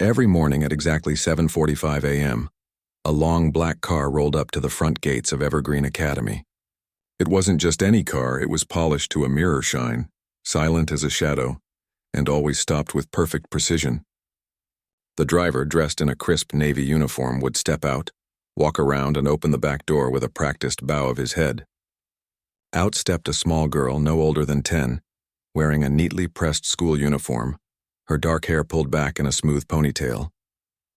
Every morning at exactly 7:45 a.m., a long black car rolled up to the front gates of Evergreen Academy. It wasn't just any car, it was polished to a mirror shine, silent as a shadow, and always stopped with perfect precision. The driver, dressed in a crisp navy uniform, would step out, walk around, and open the back door with a practiced bow of his head. Out stepped a small girl no older than 10, wearing a neatly pressed school uniform, her dark hair pulled back in a smooth ponytail.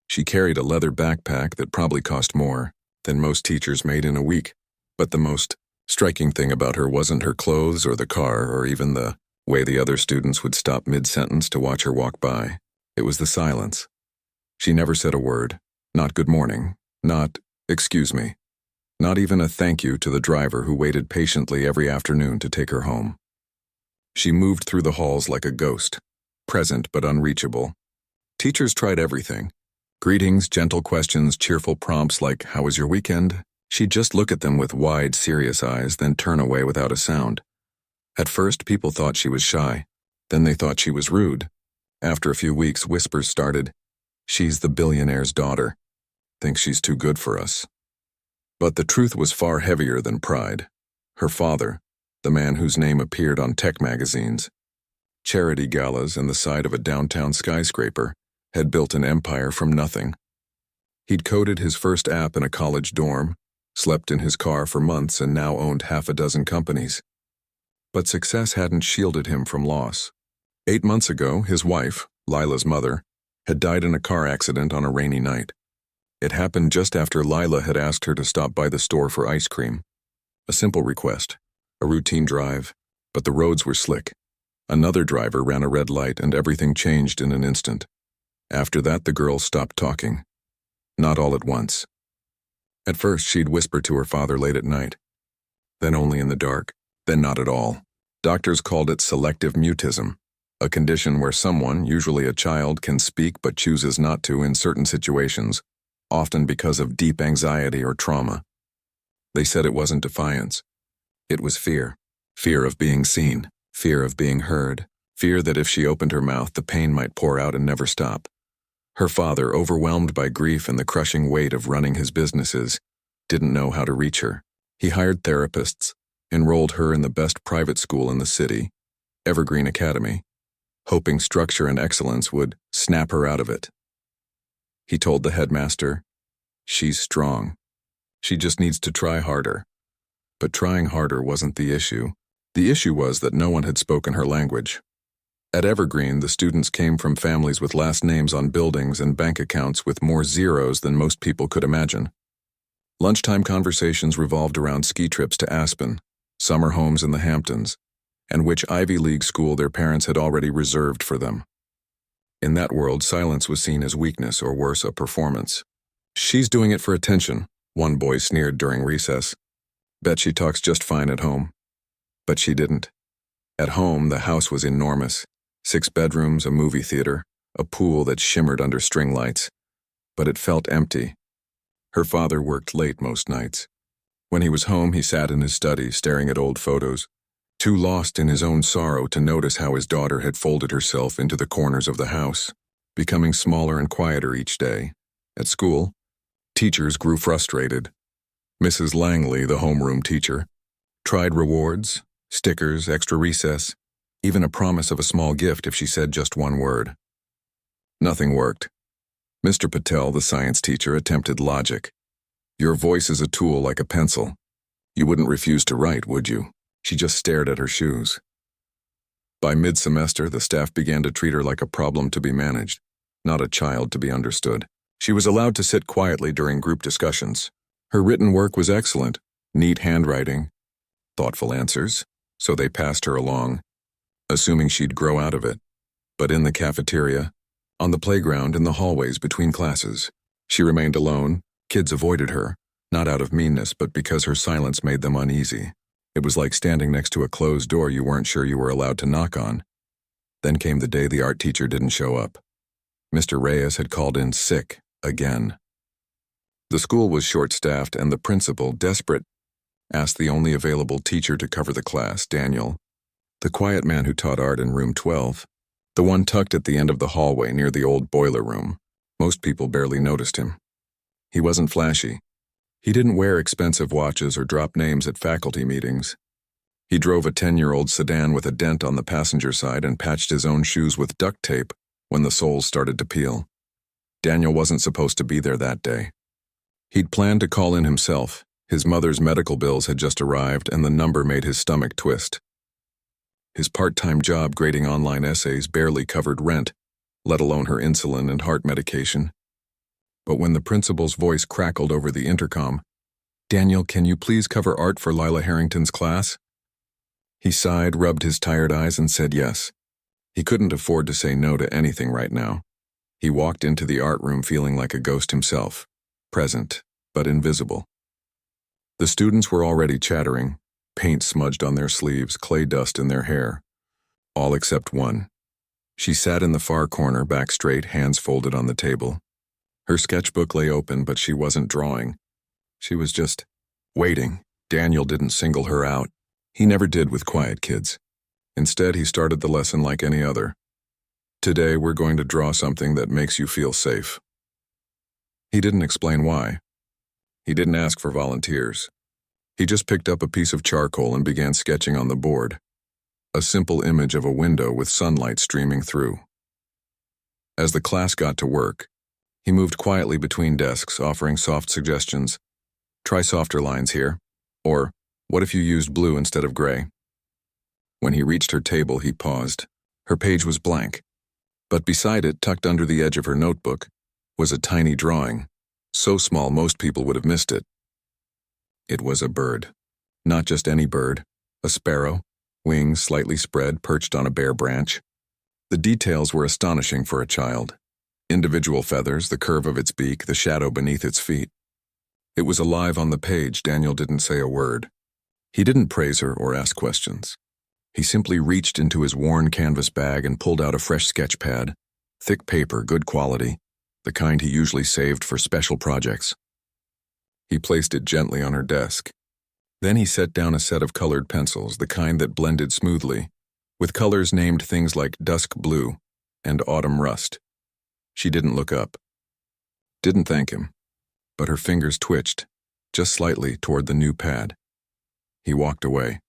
She carried a leather backpack that probably cost more than most teachers made in a week, but the most striking thing about her wasn't her clothes or the car or even the way the other students would stop mid-sentence to watch her walk by. It was the silence. She never said a word, not good morning, not excuse me, not even a thank you to the driver who waited patiently every afternoon to take her home. She moved through the halls like a ghost, present but unreachable. Teachers tried everything. Greetings, gentle questions, cheerful prompts like, "How was your weekend?" She'd just look at them with wide, serious eyes, then turn away without a sound. At first, people thought she was shy. Then they thought she was rude. After a few weeks, whispers started. "She's the billionaire's daughter. Thinks she's too good for us." But the truth was far heavier than pride. Her father, the man whose name appeared on tech magazines, charity galas, and the side of a downtown skyscraper, had built an empire from nothing. He'd coded his first app in a college dorm, slept in his car for months, and now owned half a dozen companies. But success hadn't shielded him from loss. 8 months ago, his wife, Lila's mother, had died in a car accident on a rainy night. It happened just after Lila had asked her to stop by the store for ice cream. A simple request, a routine drive, but the roads were slick. Another driver ran a red light and everything changed in an instant. After that, the girl stopped talking. Not all at once. At first, she'd whisper to her father late at night. Then only in the dark. Then not at all. Doctors called it selective mutism, a condition where someone, usually a child, can speak but chooses not to in certain situations, often because of deep anxiety or trauma. They said it wasn't defiance. It was fear. Fear of being seen. Fear of being heard. Fear that if she opened her mouth, the pain might pour out and never stop. Her father, overwhelmed by grief and the crushing weight of running his businesses, didn't know how to reach her. He hired therapists, enrolled her in the best private school in the city, Evergreen Academy, hoping structure and excellence would snap her out of it. He told the headmaster, "She's strong. She just needs to try harder." But trying harder wasn't the issue. The issue was that no one had spoken her language. At Evergreen, the students came from families with last names on buildings and bank accounts with more zeros than most people could imagine. Lunchtime conversations revolved around ski trips to Aspen, summer homes in the Hamptons, and which Ivy League school their parents had already reserved for them. In that world, silence was seen as weakness or worse, a performance. "She's doing it for attention," one boy sneered during recess. "Bet she talks just fine at home." But she didn't. At home, the house was enormous. 6 bedrooms, a movie theater, a pool that shimmered under string lights. But it felt empty. Her father worked late most nights. When he was home, he sat in his study, staring at old photos, too lost in his own sorrow to notice how his daughter had folded herself into the corners of the house, becoming smaller and quieter each day. At school, teachers grew frustrated. Mrs. Langley, the homeroom teacher, tried rewards, stickers, extra recess, even a promise of a small gift if she said just one word. Nothing worked. Mr. Patel, the science teacher, attempted logic. "Your voice is a tool like a pencil. You wouldn't refuse to write, would you?" She just stared at her shoes. By mid-semester, the staff began to treat her like a problem to be managed, not a child to be understood. She was allowed to sit quietly during group discussions. Her written work was excellent, neat handwriting, thoughtful answers, so they passed her along, assuming she'd grow out of it. But in the cafeteria, on the playground, in the hallways between classes, she remained alone. Kids avoided her, not out of meanness, but because her silence made them uneasy. It was like standing next to a closed door you weren't sure you were allowed to knock on. Then came the day the art teacher didn't show up. Mr. Reyes had called in sick again. The school was short-staffed, and the principal, desperate, asked the only available teacher to cover the class, Daniel, the quiet man who taught art in room 12, the one tucked at the end of the hallway near the old boiler room, Most people barely noticed him. He wasn't flashy. He didn't wear expensive watches or drop names at faculty meetings. He drove a 10-year-old sedan with a dent on the passenger side and patched his own shoes with duct tape when the soles started to peel. Daniel wasn't supposed to be there that day. He'd planned to call in himself. His mother's medical bills had just arrived, and the number made his stomach twist. His part-time job grading online essays barely covered rent, let alone her insulin and heart medication. But when the principal's voice crackled over the intercom, "Daniel, can you please cover art for Lila Harrington's class?" He sighed, rubbed his tired eyes, and said yes. He couldn't afford to say no to anything right now. He walked into the art room feeling like a ghost himself, present, but invisible. The students were already chattering, paint smudged on their sleeves, clay dust in their hair. All except one. She sat in the far corner, back straight, hands folded on the table. Her sketchbook lay open, but she wasn't drawing. She was just waiting. Daniel didn't single her out. He never did with quiet kids. Instead, he started the lesson like any other. "Today, we're going to draw something that makes you feel safe." He didn't explain why. He didn't ask for volunteers. He just picked up a piece of charcoal and began sketching on the board. A simple image of a window with sunlight streaming through. As the class got to work, he moved quietly between desks, offering soft suggestions. "Try softer lines here," or "What if you used blue instead of gray?" When he reached her table, he paused. Her page was blank, but beside it, tucked under the edge of her notebook, was a tiny drawing, so small most people would have missed it. It was a bird. Not just any bird, a sparrow, wings slightly spread, perched on a bare branch. The details were astonishing for a child. Individual feathers, the curve of its beak, the shadow beneath its feet. It was alive on the page. Daniel didn't say a word. He didn't praise her or ask questions. He simply reached into his worn canvas bag and pulled out a fresh sketch pad, thick paper, good quality, the kind he usually saved for special projects. He placed it gently on her desk. Then he set down a set of colored pencils, the kind that blended smoothly, with colors named things like dusk blue and autumn rust. She didn't look up. Didn't thank him, but her fingers twitched, just slightly, toward the new pad. He walked away.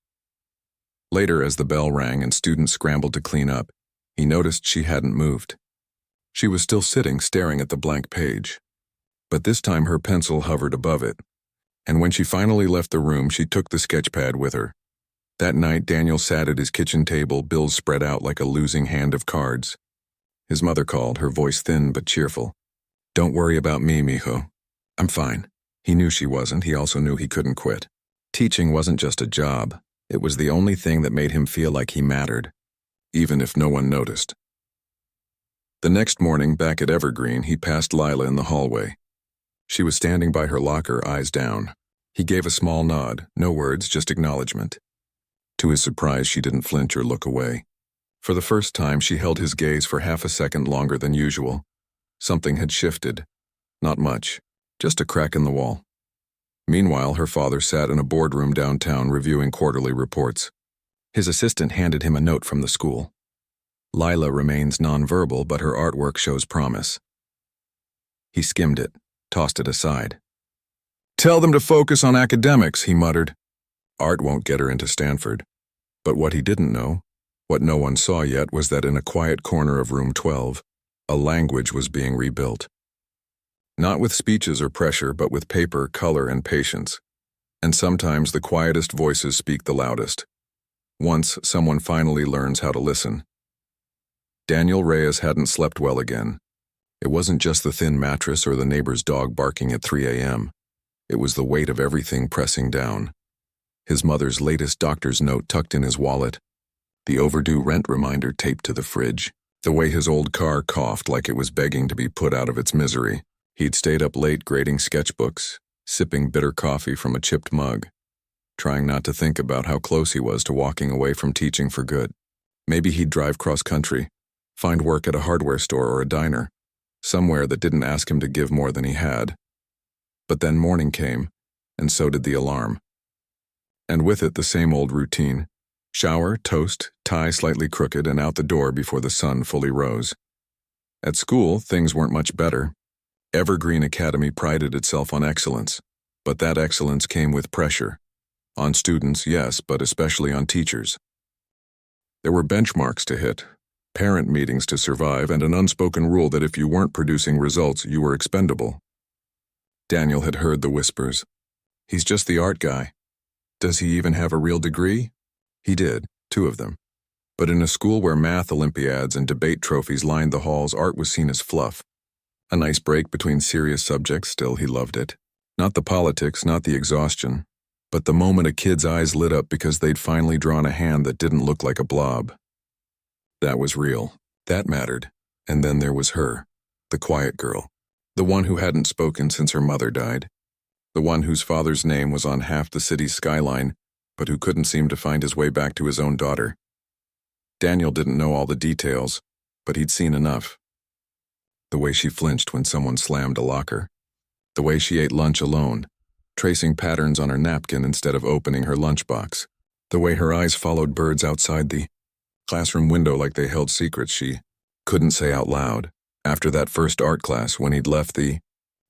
Later, as the bell rang and students scrambled to clean up, he noticed she hadn't moved. She was still sitting, staring at the blank page. But this time her pencil hovered above it, and when she finally left the room, she took the sketch pad with her. That night, Daniel sat at his kitchen table, bills spread out like a losing hand of cards. His mother called, her voice thin but cheerful. "Don't worry about me, mijo. I'm fine." He knew she wasn't. He also knew he couldn't quit. Teaching wasn't just a job. It was the only thing that made him feel like he mattered, even if no one noticed. The next morning, back at Evergreen, he passed Lila in the hallway. She was standing by her locker, eyes down. He gave a small nod, no words, just acknowledgement. To his surprise, she didn't flinch or look away. For the first time, she held his gaze for half a second longer than usual. Something had shifted. Not much, just a crack in the wall. Meanwhile, her father sat in a boardroom downtown reviewing quarterly reports. His assistant handed him a note from the school. Lila remains nonverbal, but her artwork shows promise. He skimmed it, tossed it aside. "Tell them to focus on academics," he muttered. Art won't get her into Stanford. But what he didn't know, what no one saw yet, was that in a quiet corner of room 12, a language was being rebuilt. Not with speeches or pressure, but with paper, color, and patience. And sometimes the quietest voices speak the loudest. Once someone finally learns how to listen. Daniel Reyes hadn't slept well again. It wasn't just the thin mattress or the neighbor's dog barking at 3 a.m. It was the weight of everything pressing down. His mother's latest doctor's note tucked in his wallet. The overdue rent reminder taped to the fridge. The way his old car coughed like it was begging to be put out of its misery. He'd stayed up late grading sketchbooks, sipping bitter coffee from a chipped mug, trying not to think about how close he was to walking away from teaching for good. Maybe he'd drive cross-country, find work at a hardware store or a diner, somewhere that didn't ask him to give more than he had. But then morning came, and so did the alarm. And with it the same old routine. Shower, toast, tie slightly crooked, and out the door before the sun fully rose. At school, things weren't much better. Evergreen Academy prided itself on excellence, but that excellence came with pressure. On students, yes, but especially on teachers. There were benchmarks to hit, parent meetings to survive, and an unspoken rule that if you weren't producing results, you were expendable. Daniel had heard the whispers. He's just the art guy. Does he even have a real degree? He did, 2 of them. But in a school where math Olympiads and debate trophies lined the halls, art was seen as fluff. A nice break between serious subjects, still he loved it. Not the politics, not the exhaustion, but the moment a kid's eyes lit up because they'd finally drawn a hand that didn't look like a blob. That was real. That mattered. And then there was her, the quiet girl, the one who hadn't spoken since her mother died, the one whose father's name was on half the city's skyline, but who couldn't seem to find his way back to his own daughter. Daniel didn't know all the details, but he'd seen enough. The way she flinched when someone slammed a locker. The way she ate lunch alone, tracing patterns on her napkin instead of opening her lunchbox. The way her eyes followed birds outside the classroom window like they held secrets she couldn't say out loud. After that first art class, when he'd left the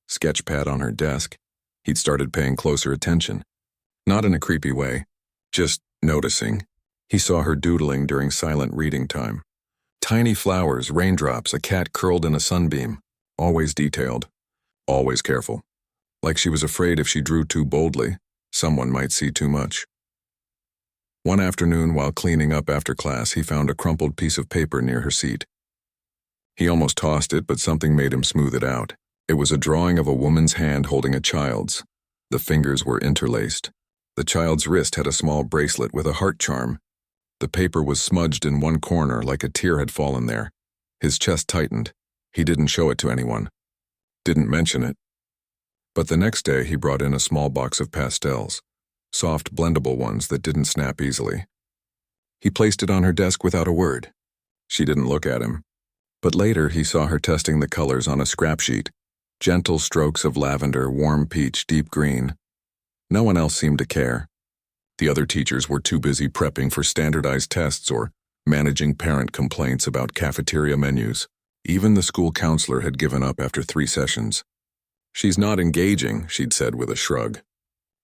sketch pad on her desk, he'd started paying closer attention. Not in a creepy way, just noticing. He saw her doodling during silent reading time. Tiny flowers, raindrops, a cat curled in a sunbeam. Always detailed. Always careful. Like she was afraid if she drew too boldly, someone might see too much. One afternoon, while cleaning up after class, he found a crumpled piece of paper near her seat. He almost tossed it, but something made him smooth it out. It was a drawing of a woman's hand holding a child's. The fingers were interlaced. The child's wrist had a small bracelet with a heart charm. The paper was smudged in one corner like a tear had fallen there. His chest tightened. He didn't show it to anyone. Didn't mention it. But the next day he brought in a small box of pastels, soft blendable ones that didn't snap easily. He placed it on her desk without a word. She didn't look at him. But later he saw her testing the colors on a scrap sheet. Gentle strokes of lavender, warm peach, deep green. No one else seemed to care. The other teachers were too busy prepping for standardized tests or managing parent complaints about cafeteria menus. Even the school counselor had given up after 3 sessions. She's not engaging, she'd said with a shrug.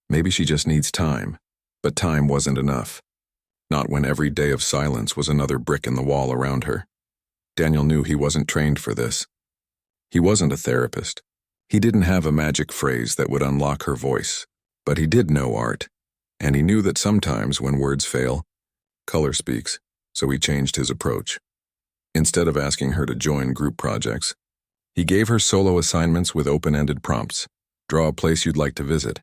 Maybe she just needs time. But time wasn't enough. Not when every day of silence was another brick in the wall around her. Daniel knew he wasn't trained for this. He wasn't a therapist. He didn't have a magic phrase that would unlock her voice. But he did know art. And he knew that sometimes when words fail, color speaks, so he changed his approach. Instead of asking her to join group projects, he gave her solo assignments with open-ended prompts. Draw a place you'd like to visit.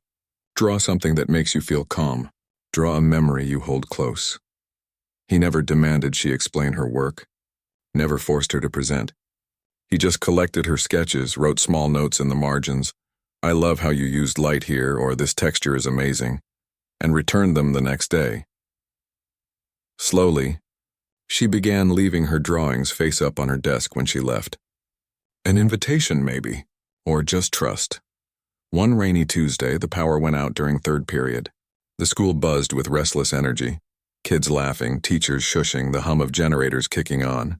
Draw something that makes you feel calm. Draw a memory you hold close. He never demanded she explain her work, never forced her to present. He just collected her sketches, wrote small notes in the margins. I love how you used light here, or this texture is amazing, and returned them the next day. Slowly, she began leaving her drawings face up on her desk when she left. An invitation, maybe, or just trust. One rainy Tuesday, the power went out during 3rd period. The school buzzed with restless energy, kids laughing, teachers shushing, the hum of generators kicking on.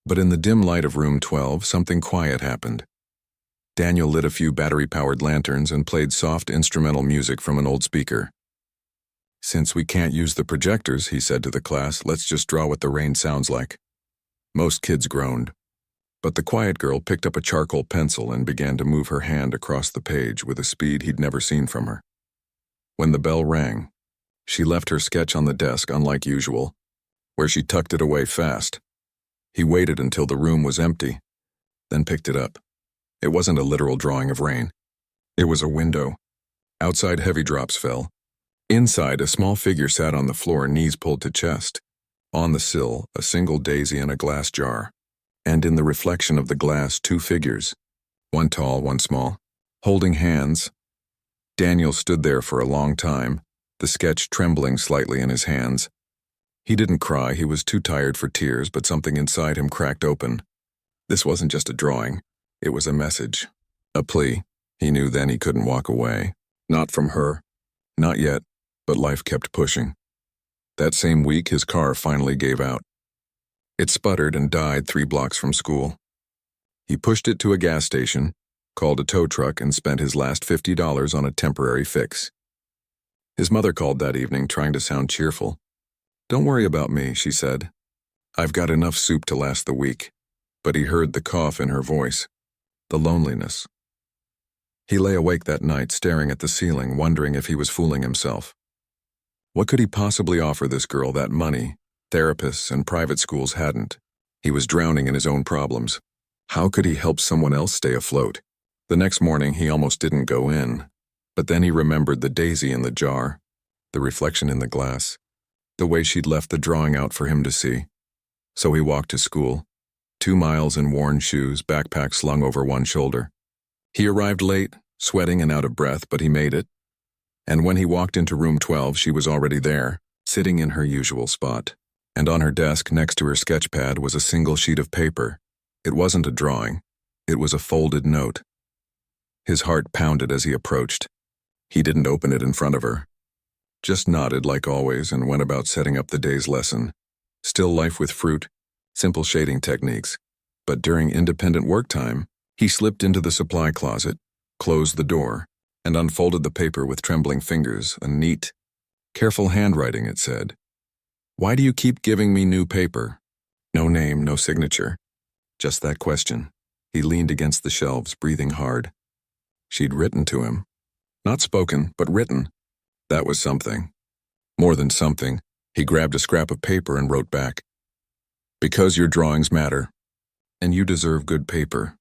But in the dim light of room 12, something quiet happened. Daniel lit a few battery-powered lanterns and played soft instrumental music from an old speaker. Since we can't use the projectors, he said to the class, let's just draw what the rain sounds like. Most kids groaned. But the quiet girl picked up a charcoal pencil and began to move her hand across the page with a speed he'd never seen from her. When the bell rang, she left her sketch on the desk, unlike usual, where she tucked it away fast. He waited until the room was empty, then picked it up. It wasn't a literal drawing of rain. It was a window. Outside, heavy drops fell. Inside, a small figure sat on the floor, knees pulled to chest. On the sill, a single daisy in a glass jar. And in the reflection of the glass, 2 figures. One tall, one small. Holding hands. Daniel stood there for a long time, the sketch trembling slightly in his hands. He didn't cry, he was too tired for tears, but something inside him cracked open. This wasn't just a drawing. It was a message. A plea. He knew then he couldn't walk away. Not from her. Not yet, but life kept pushing. That same week, his car finally gave out. It sputtered and died 3 blocks from school. He pushed it to a gas station, called a tow truck, and spent his last $50 on a temporary fix. His mother called that evening, trying to sound cheerful. "Don't worry about me," she said. "I've got enough soup to last the week." But he heard the cough in her voice, the loneliness. He lay awake that night, staring at the ceiling, wondering if he was fooling himself. What could he possibly offer this girl that money, therapists, and private schools hadn't? He was drowning in his own problems. How could he help someone else stay afloat? The next morning, he almost didn't go in. But then he remembered the daisy in the jar, the reflection in the glass, the way she'd left the drawing out for him to see. So he walked to school, 2 miles in worn shoes, backpack slung over one shoulder. He arrived late, sweating and out of breath, but he made it. And when he walked into room 12, she was already there, sitting in her usual spot. And on her desk next to her sketch pad was a single sheet of paper. It wasn't a drawing. It was a folded note. His heart pounded as he approached. He didn't open it in front of her. Just nodded like always and went about setting up the day's lesson. Still life with fruit, simple shading techniques. But during independent work time, he slipped into the supply closet, closed the door, and unfolded the paper with trembling fingers, a neat, careful handwriting, it said. "Why do you keep giving me new paper?" No name, no signature. Just that question. He leaned against the shelves, breathing hard. She'd written to him. Not spoken, but written. That was something. More than something. He grabbed a scrap of paper and wrote back. "Because your drawings matter, and you deserve good paper."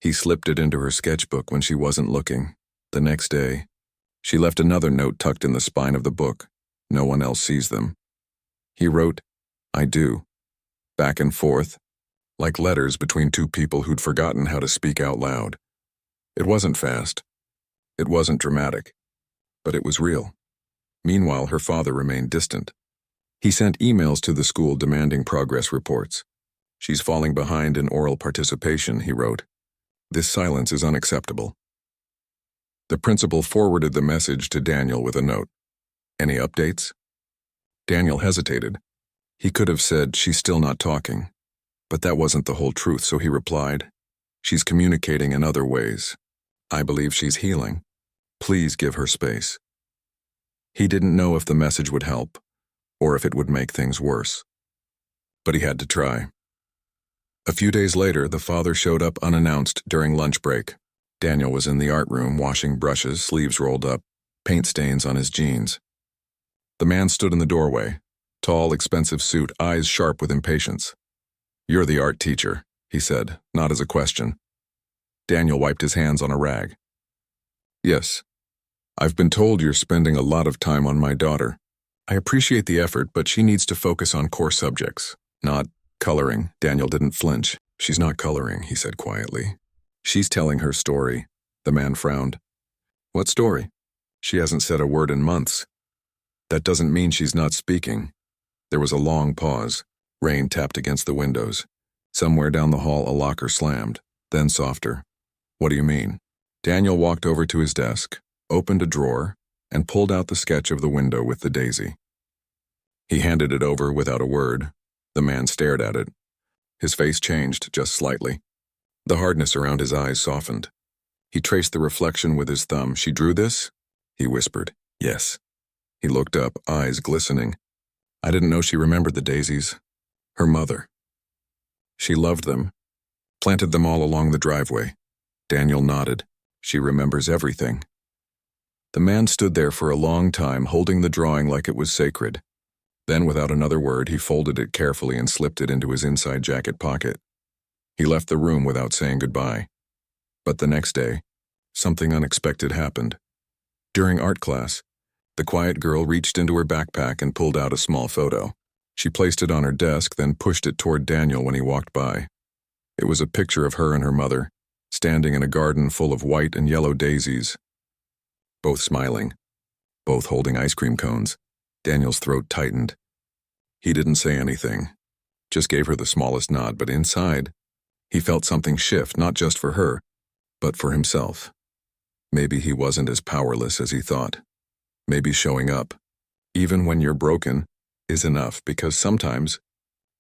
He slipped it into her sketchbook when she wasn't looking. The next day, she left another note tucked in the spine of the book. No one else sees them. He wrote, "I do," back and forth, like letters between two people who'd forgotten how to speak out loud. It wasn't fast. It wasn't dramatic. But it was real. Meanwhile, her father remained distant. He sent emails to the school demanding progress reports. "She's falling behind in oral participation," he wrote. "This silence is unacceptable." The principal forwarded the message to Daniel with a note. "Any updates?" Daniel hesitated. He could have said, "She's still not talking." But that wasn't the whole truth, so he replied, "She's communicating in other ways. I believe she's healing. Please give her space." He didn't know if the message would help, or if it would make things worse. But he had to try. A few days later, the father showed up unannounced during lunch break. Daniel was in the art room washing brushes, sleeves rolled up, paint stains on his jeans. The man stood in the doorway, tall, expensive suit, eyes sharp with impatience. "You're the art teacher," he said, not as a question. Daniel wiped his hands on a rag. "Yes. I've been told you're spending a lot of time on my daughter. I appreciate the effort, but she needs to focus on core subjects, not coloring." Daniel didn't flinch. "She's not coloring," he said quietly. "She's telling her story." The man frowned. "What story?" "She hasn't said a word in months." "That doesn't mean she's not speaking." There was a long pause. Rain tapped against the windows. Somewhere down the hall, a locker slammed, then softer. "What do you mean?" Daniel walked over to his desk, opened a drawer, and pulled out the sketch of the window with the daisy. He handed it over without a word. The man stared at it. His face changed just slightly. The hardness around his eyes softened. He traced the reflection with his thumb. "She drew this?" He whispered. "Yes." He looked up, eyes glistening. "I didn't know she remembered the daisies." "Her mother. She loved them. Planted them all along the driveway." Daniel nodded. "She remembers everything." The man stood there for a long time, holding the drawing like it was sacred. Then, without another word, he folded it carefully and slipped it into his inside jacket pocket. He left the room without saying goodbye. But the next day, something unexpected happened. During art class, the quiet girl reached into her backpack and pulled out a small photo. She placed it on her desk, then pushed it toward Daniel when he walked by. It was a picture of her and her mother, standing in a garden full of white and yellow daisies. Both smiling, both holding ice cream cones. Daniel's throat tightened. He didn't say anything, just gave her the smallest nod, but inside, he felt something shift, not just for her, but for himself. Maybe he wasn't as powerless as he thought. Maybe showing up, even when you're broken, is enough, because sometimes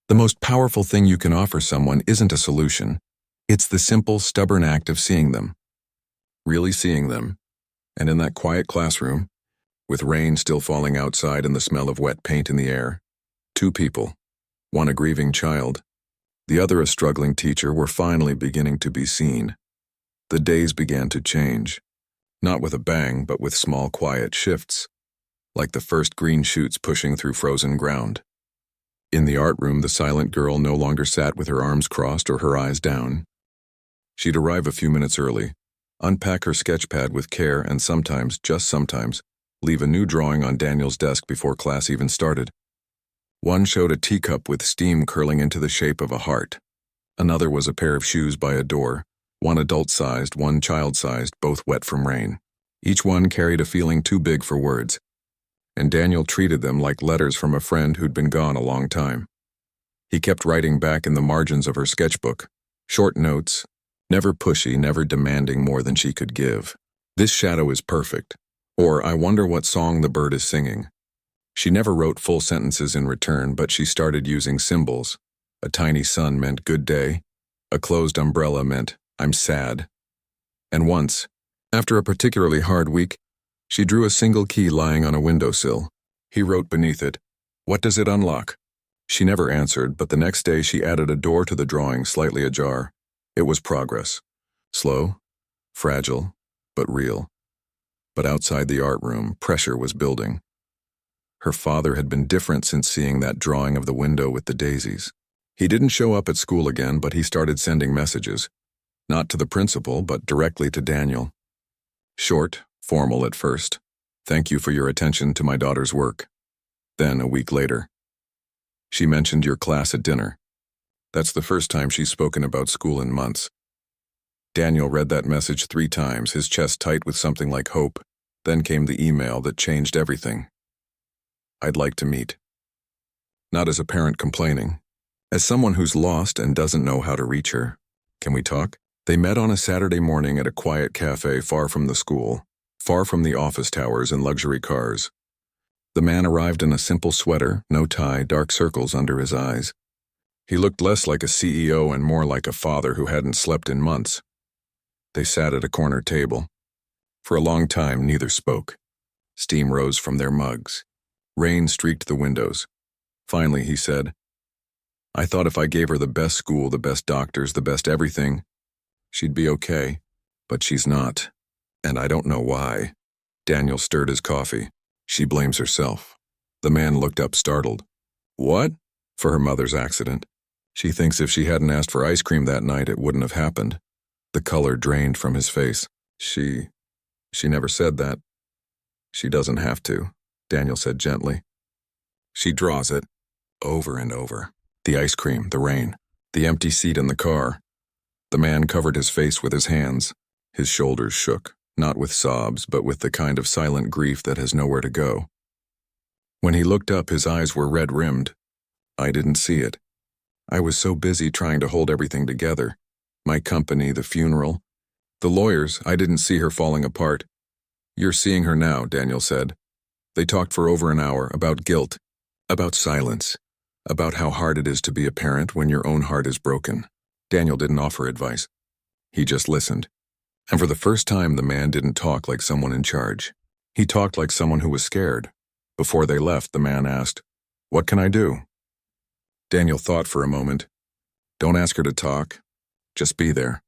the most powerful thing you can offer someone isn't a solution. It's the simple, stubborn act of seeing them. Really seeing them. And in that quiet classroom, with rain still falling outside and the smell of wet paint in the air, two people, one a grieving child, the other a struggling teacher, were finally beginning to be seen. The days began to change, not with a bang, but with small, quiet shifts, like the first green shoots pushing through frozen ground. In the art room, the silent girl no longer sat with her arms crossed or her eyes down. She'd arrive a few minutes early, unpack her sketch pad with care, and sometimes, just sometimes, leave a new drawing on Daniel's desk before class even started. One showed a teacup with steam curling into the shape of a heart. Another was a pair of shoes by a door, one adult-sized, one child-sized, both wet from rain. Each one carried a feeling too big for words, and Daniel treated them like letters from a friend who'd been gone a long time. He kept writing back in the margins of her sketchbook, short notes, never pushy, never demanding more than she could give. "This shadow is perfect," or "I wonder what song the bird is singing." She never wrote full sentences in return, but she started using symbols. A tiny sun meant good day. A closed umbrella meant I'm sad. And once, after a particularly hard week, she drew a single key lying on a windowsill. He wrote beneath it, "What does it unlock?" She never answered, but the next day she added a door to the drawing, slightly ajar. It was progress. Slow, fragile, but real. But outside the art room, pressure was building. Her father had been different since seeing that drawing of the window with the daisies. He didn't show up at school again, but he started sending messages. Not to the principal, but directly to Daniel. Short, formal at first. "Thank you for your attention to my daughter's work." Then, a week later, "She mentioned your class at dinner." That's the first time she's spoken about school in months. Daniel read that message 3 times, his chest tight with something like hope. Then came the email that changed everything. "I'd like to meet." Not as a parent complaining, as someone who's lost and doesn't know how to reach her. "Can we talk?" They met on a Saturday morning at a quiet cafe far from the school, far from the office towers and luxury cars. The man arrived in a simple sweater, no tie, dark circles under his eyes. He looked less like a CEO and more like a father who hadn't slept in months. They sat at a corner table. For a long time, neither spoke. Steam rose from their mugs. Rain streaked the windows. Finally, he said, "I thought if I gave her the best school, the best doctors, the best everything, she'd be okay. But she's not. And I don't know why." Daniel stirred his coffee. "She blames herself." The man looked up, startled. "What?" "For her mother's accident. She thinks if she hadn't asked for ice cream that night, it wouldn't have happened." The color drained from his face. She never said that." "She doesn't have to," Daniel said gently. "She draws it, over and over. The ice cream, the rain, the empty seat in the car." The man covered his face with his hands. His shoulders shook, not with sobs, but with the kind of silent grief that has nowhere to go. When he looked up, his eyes were red-rimmed. "I didn't see it. I was so busy trying to hold everything together. My company, the funeral, the lawyers, I didn't see her falling apart." "You're seeing her now," Daniel said. They talked for over an hour about guilt, about silence, about how hard it is to be a parent when your own heart is broken. Daniel didn't offer advice. He just listened. And for the first time, the man didn't talk like someone in charge. He talked like someone who was scared. Before they left, the man asked, "What can I do?" Daniel thought for a moment. "Don't ask her to talk. Just be there.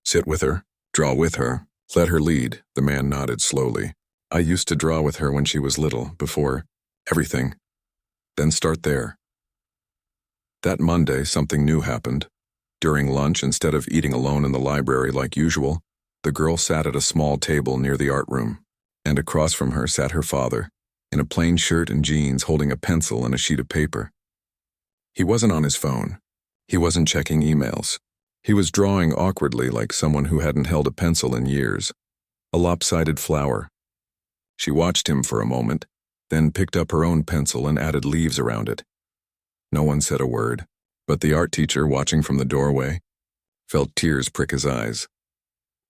Sit with her. Draw with her. Let her lead." The man nodded slowly. "I used to draw with her when she was little, before everything. Then start there." That Monday, something new happened. During lunch, instead of eating alone in the library like usual, the girl sat at a small table near the art room, and across from her sat her father, in a plain shirt and jeans, holding a pencil and a sheet of paper. He wasn't on his phone. He wasn't checking emails. He was drawing awkwardly, like someone who hadn't held a pencil in years. A lopsided flower. She watched him for a moment, then picked up her own pencil and added leaves around it. No one said a word, but the art teacher, watching from the doorway, felt tears prick his eyes.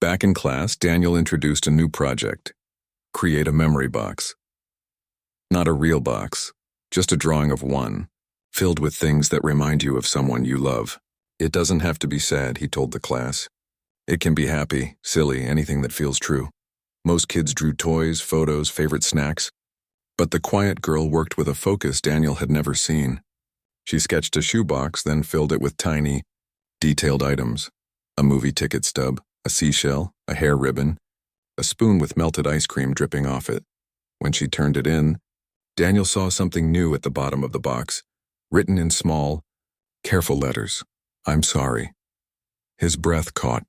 Back in class, Daniel introduced a new project. Create a memory box. Not a real box, just a drawing of one, filled with things that remind you of someone you love. It doesn't have to be sad, he told the class. It can be happy, silly, anything that feels true. Most kids drew toys, photos, favorite snacks. But the quiet girl worked with a focus Daniel had never seen. She sketched a shoebox, then filled it with tiny, detailed items. A movie ticket stub, a seashell, a hair ribbon, a spoon with melted ice cream dripping off it. When she turned it in, Daniel saw something new at the bottom of the box, written in small, careful letters. I'm sorry. His breath caught.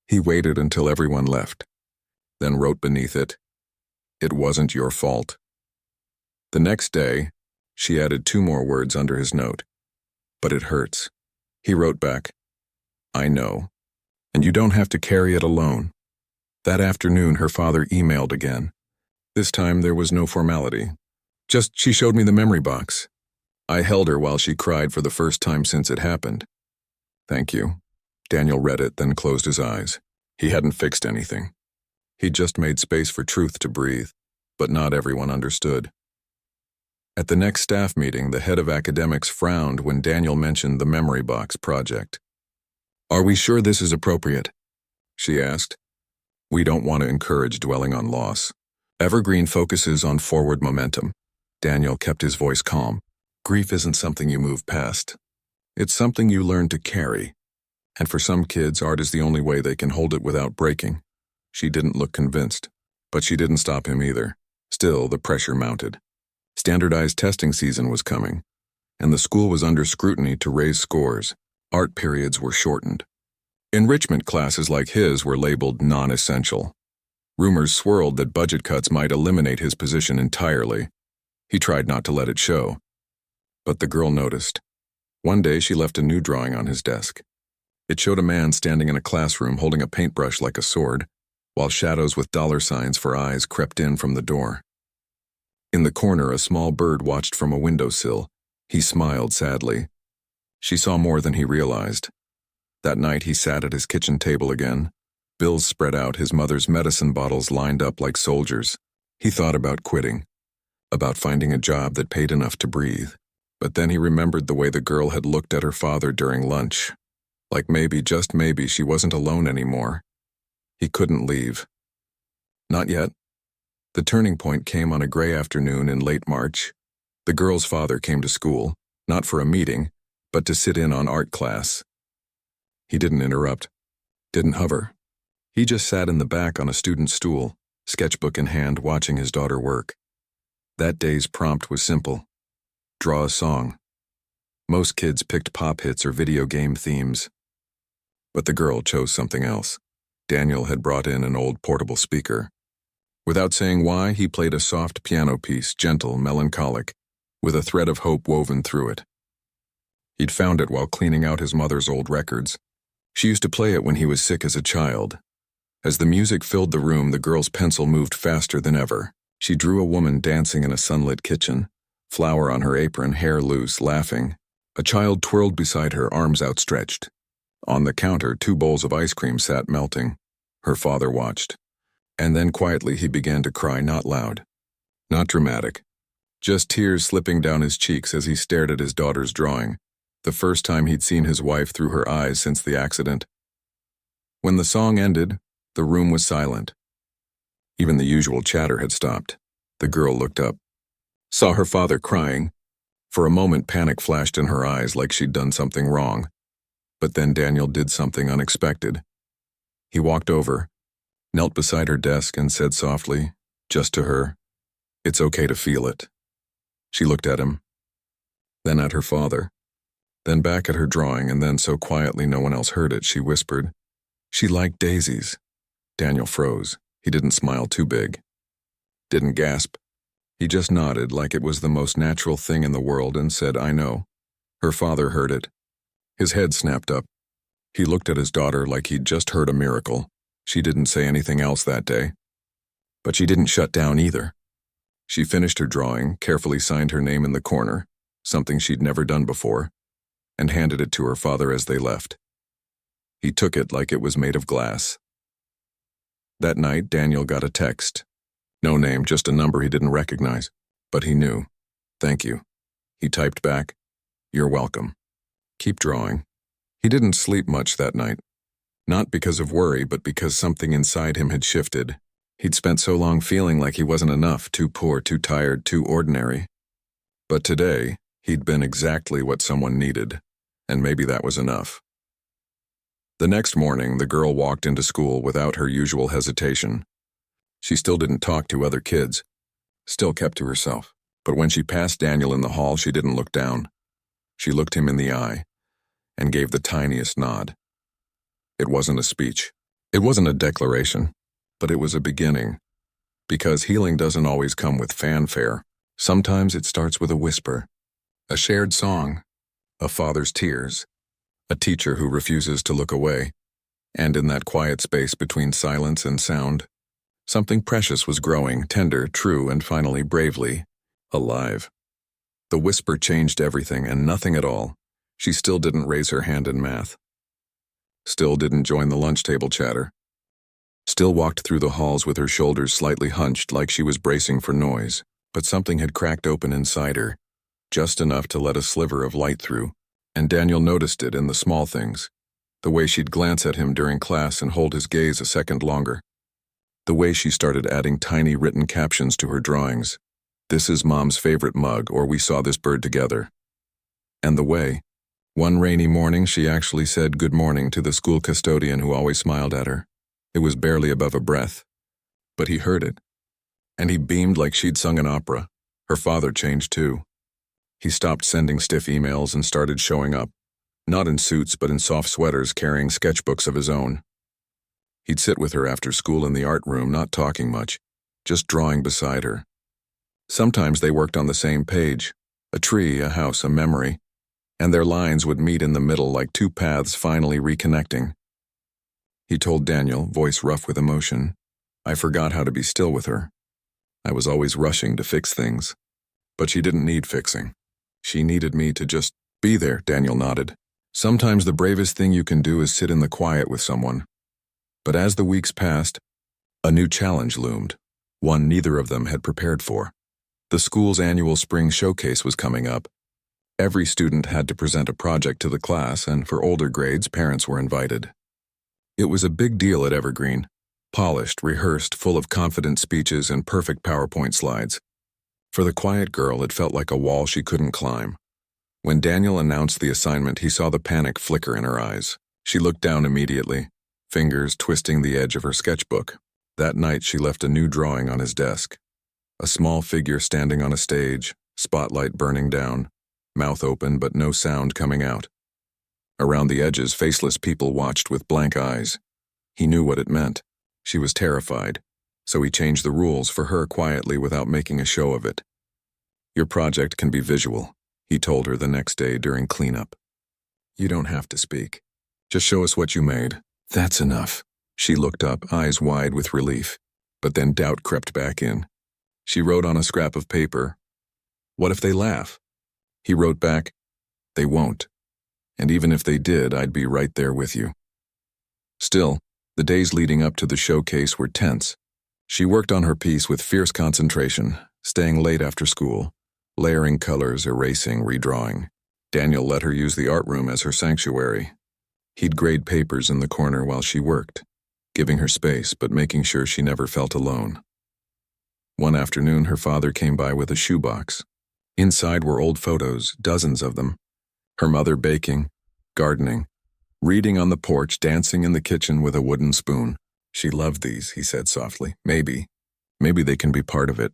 He waited until everyone left, then wrote beneath it, It wasn't your fault. The next day, she added 2 more words under his note. But it hurts. He wrote back, I know, and you don't have to carry it alone. That afternoon, her father emailed again. This time, there was no formality. Just, she showed me the memory box. I held her while she cried for the first time since it happened. Thank you. Daniel read it, then closed his eyes. He hadn't fixed anything. He'd just made space for truth to breathe, but not everyone understood. At the next staff meeting, the head of academics frowned when Daniel mentioned the memory box project. Are we sure this is appropriate? She asked. We don't want to encourage dwelling on loss. Evergreen focuses on forward momentum. Daniel kept his voice calm. Grief isn't something you move past. It's something you learn to carry. And for some kids, art is the only way they can hold it without breaking. She didn't look convinced, but she didn't stop him either. Still, the pressure mounted. Standardized testing season was coming, and the school was under scrutiny to raise scores. Art periods were shortened. Enrichment classes like his were labeled non-essential. Rumors swirled that budget cuts might eliminate his position entirely. He tried not to let it show. But the girl noticed. One day she left a new drawing on his desk. It showed a man standing in a classroom holding a paintbrush like a sword, while shadows with dollar signs for eyes crept in from the door. In the corner, a small bird watched from a windowsill. He smiled sadly. She saw more than he realized. That night he sat at his kitchen table again, bills spread out, his mother's medicine bottles lined up like soldiers. He thought about quitting, about finding a job that paid enough to breathe. But then he remembered the way the girl had looked at her father during lunch. Like maybe, just maybe, she wasn't alone anymore. He couldn't leave. Not yet. The turning point came on a gray afternoon in late March. The girl's father came to school, not for a meeting, but to sit in on art class. He didn't interrupt, didn't hover. He just sat in the back on a student's stool, sketchbook in hand, watching his daughter work. That day's prompt was simple. Draw a song. Most kids picked pop hits or video game themes. But the girl chose something else. Daniel had brought in an old portable speaker. Without saying why, he played a soft piano piece, gentle, melancholic, with a thread of hope woven through it. He'd found it while cleaning out his mother's old records. She used to play it when he was sick as a child. As the music filled the room, the girl's pencil moved faster than ever. She drew a woman dancing in a sunlit kitchen, flower on her apron, hair loose, laughing. A child twirled beside her, arms outstretched. On the counter, 2 bowls of ice cream sat melting. Her father watched. And then quietly he began to cry, not loud, not dramatic. Just tears slipping down his cheeks as he stared at his daughter's drawing, the first time he'd seen his wife through her eyes since the accident. When the song ended, the room was silent. Even the usual chatter had stopped. The girl looked up, saw her father crying. For a moment, panic flashed in her eyes like she'd done something wrong. But then Daniel did something unexpected. He walked over, knelt beside her desk and said softly, just to her, "It's okay to feel it." She looked at him, then at her father, then back at her drawing, and then so quietly no one else heard it, she whispered, "She liked daisies." Daniel froze. He didn't smile too big, didn't gasp. He just nodded like it was the most natural thing in the world and said, "I know." Her father heard it. His head snapped up. He looked at his daughter like he'd just heard a miracle. She didn't say anything else that day. But she didn't shut down either. She finished her drawing, carefully signed her name in the corner, something she'd never done before, and handed it to her father as they left. He took it like it was made of glass. That night, Daniel got a text. No name, just a number he didn't recognize. But he knew. "Thank you." He typed back, "You're welcome. Keep drawing." He didn't sleep much that night. Not because of worry, but because something inside him had shifted. He'd spent so long feeling like he wasn't enough, too poor, too tired, too ordinary. But today, he'd been exactly what someone needed, and maybe that was enough. The next morning, the girl walked into school without her usual hesitation. She still didn't talk to other kids, still kept to herself. But when she passed Daniel in the hall, she didn't look down. She looked him in the eye and gave the tiniest nod. It wasn't a speech. It wasn't a declaration, but it was a beginning. Because healing doesn't always come with fanfare. Sometimes it starts with a whisper, a shared song, a father's tears, a teacher who refuses to look away. And in that quiet space between silence and sound, something precious was growing, tender, true, and finally bravely alive. The whisper changed everything and nothing at all. She still didn't raise her hand in math. Still didn't join the lunch table chatter. Still walked through the halls with her shoulders slightly hunched like she was bracing for noise. But something had cracked open inside her, just enough to let a sliver of light through. And Daniel noticed it in the small things. The way she'd glance at him during class and hold his gaze a second longer. The way she started adding tiny written captions to her drawings. "This is Mom's favorite mug," or "We saw this bird together." And the way, one rainy morning, she actually said good morning to the school custodian who always smiled at her. It was barely above a breath. But he heard it. And he beamed like she'd sung an opera. Her father changed too. He stopped sending stiff emails and started showing up, not in suits but in soft sweaters, carrying sketchbooks of his own. He'd sit with her after school in the art room, not talking much, just drawing beside her. Sometimes they worked on the same page, a tree, a house, a memory, and their lines would meet in the middle like two paths finally reconnecting. He told Daniel, voice rough with emotion, "I forgot how to be still with her. I was always rushing to fix things." But she didn't need fixing. She needed me to just be there, Daniel nodded. Sometimes the bravest thing you can do is sit in the quiet with someone. But as the weeks passed, a new challenge loomed, one neither of them had prepared for. The school's annual spring showcase was coming up. Every student had to present a project to the class, and for older grades, parents were invited. It was a big deal at Evergreen, polished, rehearsed, full of confident speeches and perfect PowerPoint slides. For the quiet girl, it felt like a wall she couldn't climb. When Daniel announced the assignment, he saw the panic flicker in her eyes. She looked down immediately, fingers twisting the edge of her sketchbook. That night, she left a new drawing on his desk. A small figure standing on a stage, spotlight burning down, mouth open but no sound coming out. Around the edges, faceless people watched with blank eyes. He knew what it meant. She was terrified, so he changed the rules for her quietly without making a show of it. "Your project can be visual," he told her the next day during cleanup. "You don't have to speak. Just show us what you made. That's enough." She looked up, eyes wide with relief, but then doubt crept back in. She wrote on a scrap of paper, "What if they laugh?" He wrote back, "They won't. And even if they did, I'd be right there with you." Still, the days leading up to the showcase were tense. She worked on her piece with fierce concentration, staying late after school, layering colors, erasing, redrawing. Daniel let her use the art room as her sanctuary. He'd grade papers in the corner while she worked, giving her space but making sure she never felt alone. One afternoon, her father came by with a shoebox. Inside were old photos, dozens of them. Her mother baking, gardening, reading on the porch, dancing in the kitchen with a wooden spoon. "She loved these," he said softly. Maybe they can be part of it."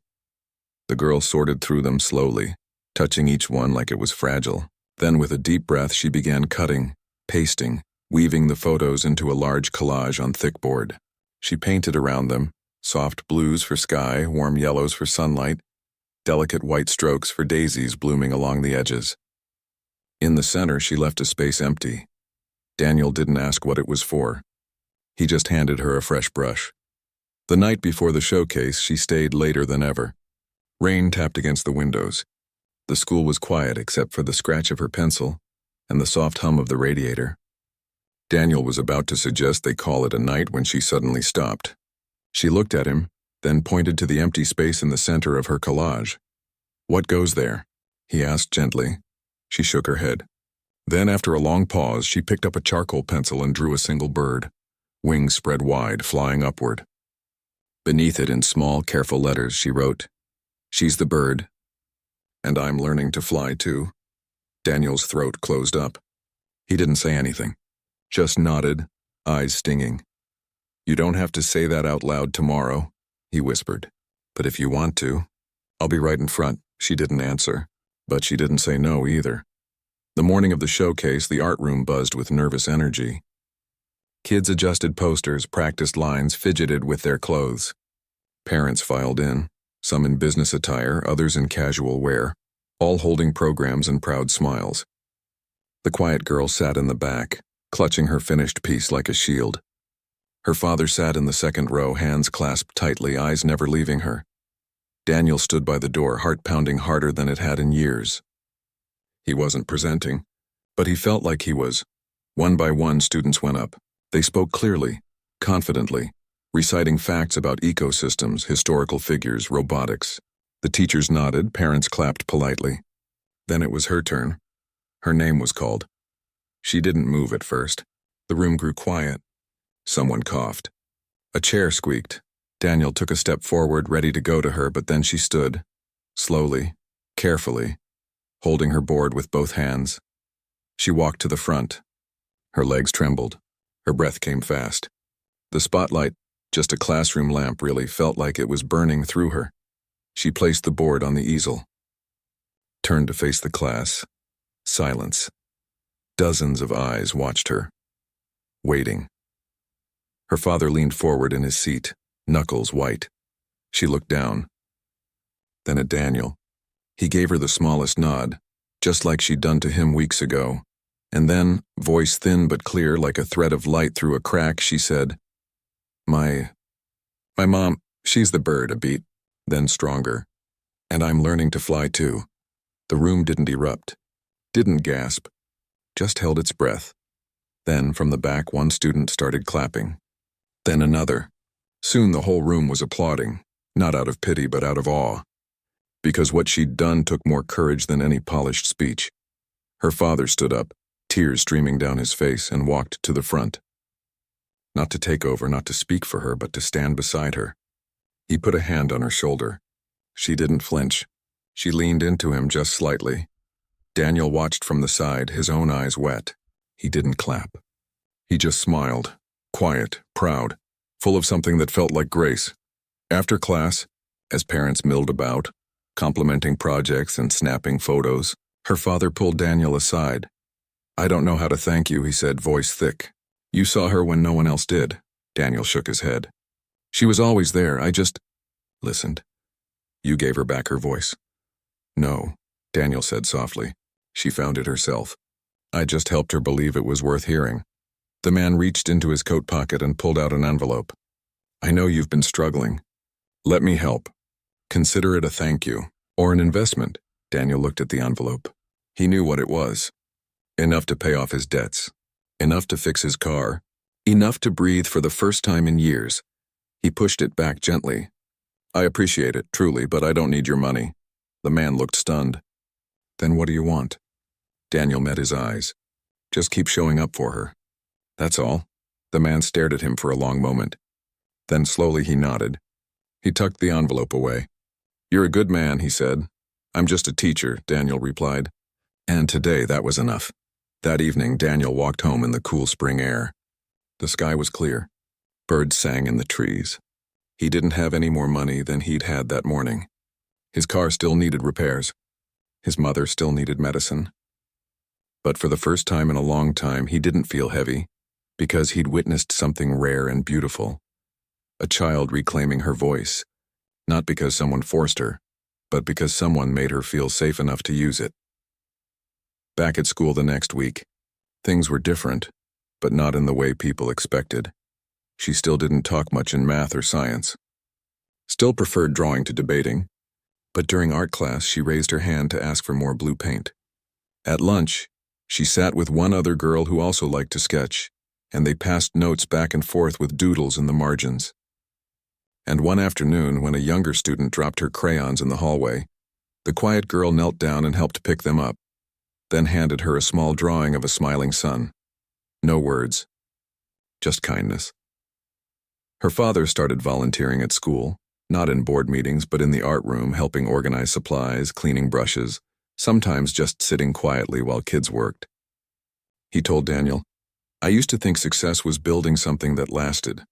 The girl sorted through them slowly, touching each one like it was fragile. Then with a deep breath, she began cutting, pasting, weaving the photos into a large collage on thick board. She painted around them, soft blues for sky, warm yellows for sunlight, delicate white strokes for daisies blooming along the edges. In the center, she left a space empty. Daniel didn't ask what it was for. He just handed her a fresh brush. The night before the showcase, she stayed later than ever. Rain tapped against the windows. The school was quiet except for the scratch of her pencil and the soft hum of the radiator. Daniel was about to suggest they call it a night when she suddenly stopped. She looked at him, then pointed to the empty space in the center of her collage. "What goes there?" he asked gently. She shook her head. Then, after a long pause, she picked up a charcoal pencil and drew a single bird, wings spread wide, flying upward. Beneath it, in small, careful letters, she wrote, "She's the bird, and I'm learning to fly too." Daniel's throat closed up. He didn't say anything, just nodded, eyes stinging. "You don't have to say that out loud tomorrow," he whispered. "But if you want to, I'll be right in front." She didn't answer, but she didn't say no either. The morning of the showcase, the art room buzzed with nervous energy. Kids adjusted posters, practiced lines, fidgeted with their clothes. Parents filed in, some in business attire, others in casual wear, all holding programs and proud smiles. The quiet girl sat in the back, clutching her finished piece like a shield. Her father sat in the second row, hands clasped tightly, eyes never leaving her. Daniel stood by the door, heart pounding harder than it had in years. He wasn't presenting, but he felt like he was. One by one, students went up. They spoke clearly, confidently, reciting facts about ecosystems, historical figures, robotics. The teachers nodded, parents clapped politely. Then it was her turn. Her name was called. She didn't move at first. The room grew quiet. Someone coughed. A chair squeaked. Daniel took a step forward, ready to go to her, but then she stood, slowly, carefully, holding her board with both hands. She walked to the front. Her legs trembled. Her breath came fast. The spotlight, just a classroom lamp, really felt like it was burning through her. She placed the board on the easel. Turned to face the class. Silence. Dozens of eyes watched her, waiting. Her father leaned forward in his seat, knuckles white. She looked down. Then at Daniel. He gave her the smallest nod, just like she'd done to him weeks ago. And then, voice thin but clear like a thread of light through a crack, she said, My mom, she's the bird," a beat, then stronger. "And I'm learning to fly too." The room didn't erupt, didn't gasp, just held its breath. Then, from the back, one student started clapping. Then another. Soon the whole room was applauding, not out of pity but out of awe. Because what she'd done took more courage than any polished speech. Her father stood up, tears streaming down his face, and walked to the front. Not to take over, not to speak for her, but to stand beside her. He put a hand on her shoulder. She didn't flinch. She leaned into him just slightly. Daniel watched from the side, his own eyes wet. He didn't clap. He just smiled, quiet, proud, full of something that felt like grace. After class, as parents milled about, complimenting projects and snapping photos, her father pulled Daniel aside. "I don't know how to thank you," he said, voice thick. "You saw her when no one else did." Daniel shook his head. "She was always there, I just listened." "You gave her back her voice." "No," Daniel said softly. "She found it herself. I just helped her believe it was worth hearing." The man reached into his coat pocket and pulled out an envelope. "I know you've been struggling. Let me help. Consider it a thank you, or an investment." Daniel looked at the envelope. He knew what it was. Enough to pay off his debts. Enough to fix his car. Enough to breathe for the first time in years. He pushed it back gently. "I appreciate it, truly, but I don't need your money." The man looked stunned. "Then what do you want?" Daniel met his eyes. "Just keep showing up for her. That's all." The man stared at him for a long moment. Then slowly he nodded. He tucked the envelope away. "You're a good man," he said. "I'm just a teacher," Daniel replied. And today that was enough. That evening, Daniel walked home in the cool spring air. The sky was clear. Birds sang in the trees. He didn't have any more money than he'd had that morning. His car still needed repairs. His mother still needed medicine. But for the first time in a long time, he didn't feel heavy, because he'd witnessed something rare and beautiful. A child reclaiming her voice, not because someone forced her, but because someone made her feel safe enough to use it. Back at school the next week, things were different, but not in the way people expected. She still didn't talk much in math or science. Still preferred drawing to debating, but during art class she raised her hand to ask for more blue paint. At lunch, she sat with one other girl who also liked to sketch, and they passed notes back and forth with doodles in the margins. And one afternoon, when a younger student dropped her crayons in the hallway, the quiet girl knelt down and helped pick them up. then handed her a small drawing of a smiling sun. No words, just kindness. Her father started volunteering at school, not in board meetings but in the art room, helping organize supplies, cleaning brushes, sometimes just sitting quietly while kids worked. He told Daniel, "I used to think success was building something that lasted.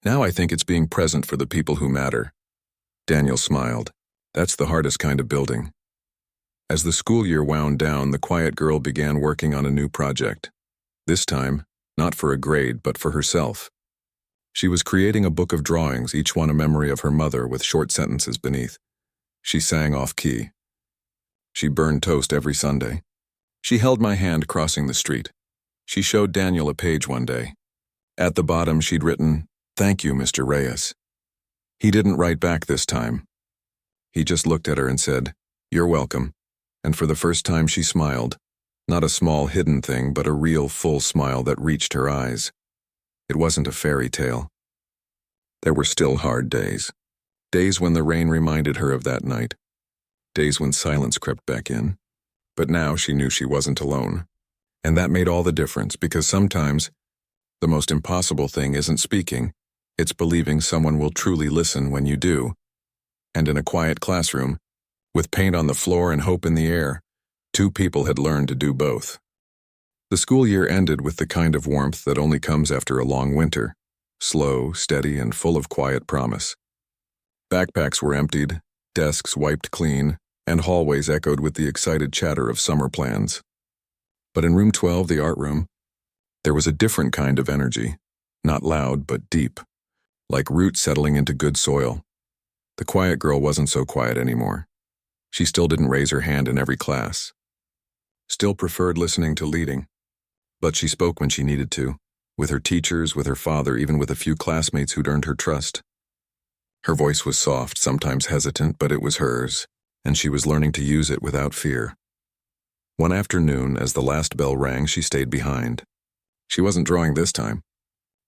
Now I think it's being present for the people who matter." Daniel smiled. That's the hardest kind of building. As the school year wound down, the quiet girl began working on a new project. This time, not for a grade, but for herself. She was creating a book of drawings, each one a memory of her mother with short sentences beneath. She sang off-key. She burned toast every Sunday. She held my hand crossing the street. She showed Daniel a page one day. At the bottom she'd written, "Thank you, Mr. Reyes." He didn't write back this time. He just looked at her and said, "You're welcome." And for the first time she smiled. Not a small hidden thing, but a real full smile that reached her eyes. It wasn't a fairy tale. There were still hard days. Days when the rain reminded her of that night. Days when silence crept back in. But now she knew she wasn't alone. And that made all the difference, because sometimes the most impossible thing isn't speaking, it's believing someone will truly listen when you do. And in a quiet classroom, with paint on the floor and hope in the air, two people had learned to do both. The school year ended with the kind of warmth that only comes after a long winter, slow, steady, and full of quiet promise. Backpacks were emptied, desks wiped clean, and hallways echoed with the excited chatter of summer plans. But in room 12, the art room, there was a different kind of energy, not loud but deep, like roots settling into good soil. The quiet girl wasn't so quiet anymore. She still didn't raise her hand in every class. Still preferred listening to leading. But she spoke when she needed to, with her teachers, with her father, even with a few classmates who'd earned her trust. Her voice was soft, sometimes hesitant, but it was hers, and she was learning to use it without fear. One afternoon, as the last bell rang, she stayed behind. She wasn't drawing this time.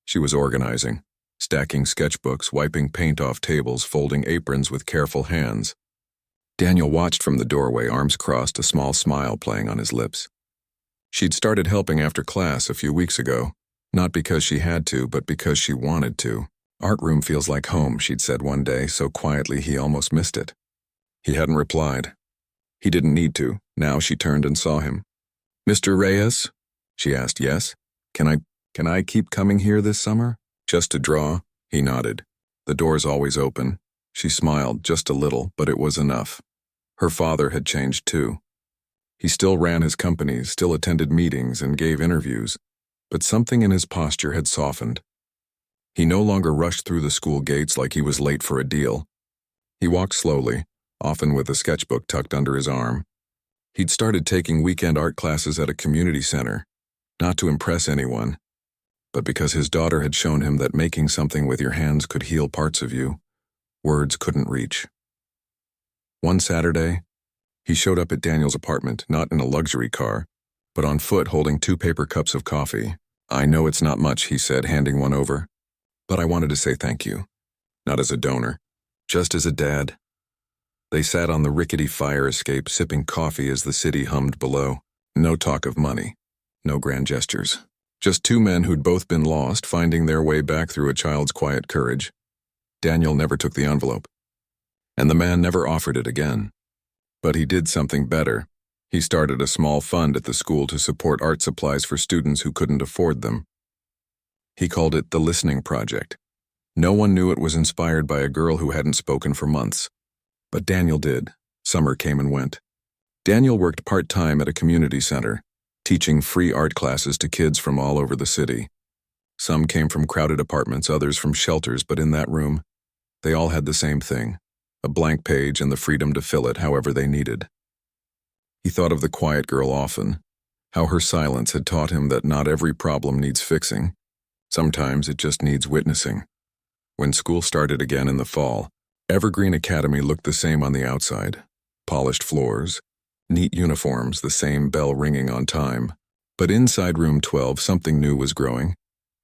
She was organizing, stacking sketchbooks, wiping paint off tables, folding aprons with careful hands. Daniel watched from the doorway, arms crossed, a small smile playing on his lips. She'd started helping after class a few weeks ago, not because she had to, but because she wanted to. "Art room feels like home," she'd said one day, so quietly he almost missed it. He hadn't replied. He didn't need to. Now she turned and saw him. "Mr. Reyes?" she asked. "Yes? Can I keep coming here this summer? Just to draw?" He nodded. "The door's always open." She smiled, just a little, but it was enough. Her father had changed too. He still ran his companies, still attended meetings and gave interviews, but something in his posture had softened. He no longer rushed through the school gates like he was late for a deal. He walked slowly, often with a sketchbook tucked under his arm. He'd started taking weekend art classes at a community center, not to impress anyone, but because his daughter had shown him that making something with your hands could heal parts of you words couldn't reach. One Saturday, he showed up at Daniel's apartment, not in a luxury car, but on foot holding 2 paper cups of coffee. "I know it's not much," he said, handing one over, "but I wanted to say thank you. Not as a donor, just as a dad." They sat on the rickety fire escape, sipping coffee as the city hummed below. No talk of money, no grand gestures. Just two men who'd both been lost, finding their way back through a child's quiet courage. Daniel never took the envelope, and the man never offered it again. But he did something better. He started a small fund at the school to support art supplies for students who couldn't afford them. He called it the Listening Project. No one knew it was inspired by a girl who hadn't spoken for months. But Daniel did. Summer came and went. Daniel worked part-time at a community center, teaching free art classes to kids from all over the city. Some came from crowded apartments, others from shelters, but in that room, they all had the same thing, a blank page and the freedom to fill it however they needed. He thought of the quiet girl often, how her silence had taught him that not every problem needs fixing. Sometimes it just needs witnessing. When school started again in the fall, Evergreen Academy looked the same on the outside. Polished floors, neat uniforms, the same bell ringing on time. But inside room 12, something new was growing.